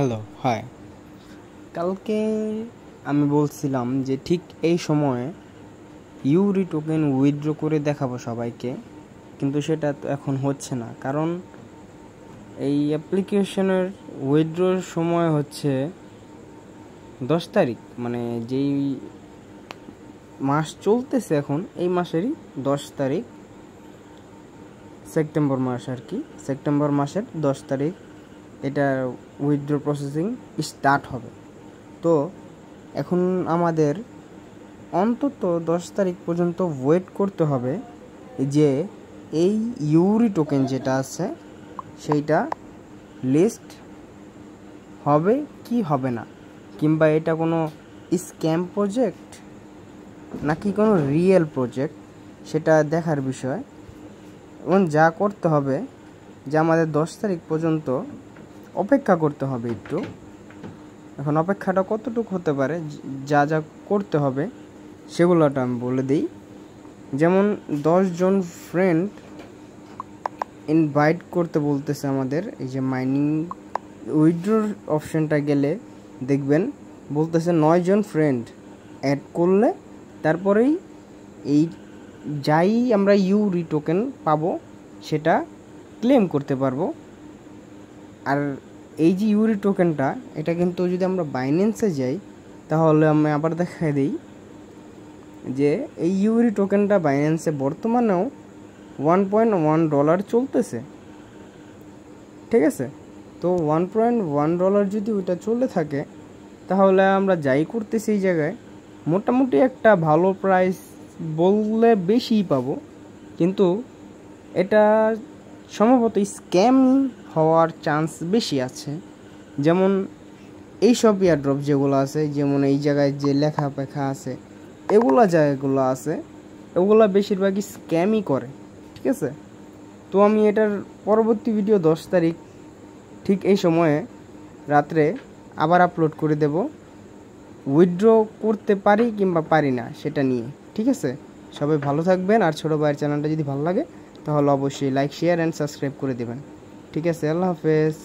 Hello, high. কালকে আমি বলছিলাম যে ঠিক এই সময়ে ইউরি টোকেন উইথড্র করে দেখাবো সবাইকে, কিন্তু সেটা তো এখন হচ্ছে না। কারণ এই অ্যাপ্লিকেশনের উইথড্রর সময় হচ্ছে 10 তারিখ, মানে যেই মাস চলতেছে এখন, এই মাসেরই 10 তারিখ, সেপ্টেম্বর মাস আর কি। সেপ্টেম্বর মাসের 10 তারিখ এটা উইথড্র প্রসেসিং স্টার্ট হবে। তো এখন আমাদের অন্তত 10 তারিখ পর্যন্ত ওয়েট করতে হবে যে এই ইউরি টোকেন যেটা আছে সেইটা লিস্ট হবে কি হবে না, কিংবা এটা কোনো স্ক্যাম প্রজেক্ট নাকি কোনো রিয়েল প্রজেক্ট, সেটা দেখার বিষয়। এবং যা করতে হবে যে আমাদের 10 তারিখ পর্যন্ত অপেক্ষা করতে হবে একটু। এখন অপেক্ষাটা কতটুকু হতে পারে, যা যা করতে হবে সেগুলোটা আমি বলে দিই। যেমন 10 জন ফ্রেন্ড ইনভাইট করতে বলতেছে আমাদের। এই যে মাইনিং উইথড্রর অপশানটা গেলে দেখবেন বলতেছে 9 জন ফ্রেন্ড অ্যাড করলে তারপরেই এই যাই আমরা ইউরি টোকেন পাবো সেটা ক্লেম করতে পারবো। আর এই যে ইউরি টোকেনটা, এটা কিন্তু যদি আমরা বাইন্যান্সে যাই তাহলে আমি আবার দেখাই দিই যে এই ইউরি টোকেনটা বাইন্যান্সে বর্তমানেও $1.1 চলতেছে, ঠিক আছে। তো $1.1 যদি ওইটা চলে থাকে তাহলে আমরা যাই করতেছি এই জায়গায় মোটামুটি একটা ভালো প্রাইস বললে বেশিই পাবো, কিন্তু এটা সম্ভবত স্ক্যাম হওয়ার চান্স বেশি আছে। যেমন এইসব এয়ারড্রপ যেগুলো আছে, যেমন এই জায়গায় যে লেখাপেখা আছে এগুলো জায়গাগুলো আছে, ওগুলো বেশিরভাগই স্ক্যামই করে, ঠিক আছে। তো আমি এটার পরবর্তী ভিডিও 10 তারিখ ঠিক এই সময়ে রাত্রে আবার আপলোড করে দেব, উইথড্র করতে পারি কিংবা পারি না সেটা নিয়ে, ঠিক আছে। সবাই ভালো থাকবেন, আর ছোটো ভাইয়ের চ্যানেলটা যদি ভালো লাগে তাহলে অবশ্যই লাইক, শেয়ার অ্যান্ড সাবস্ক্রাইব করে দেবেন, ঠিক আছে। আল্লাহ হাফেজ।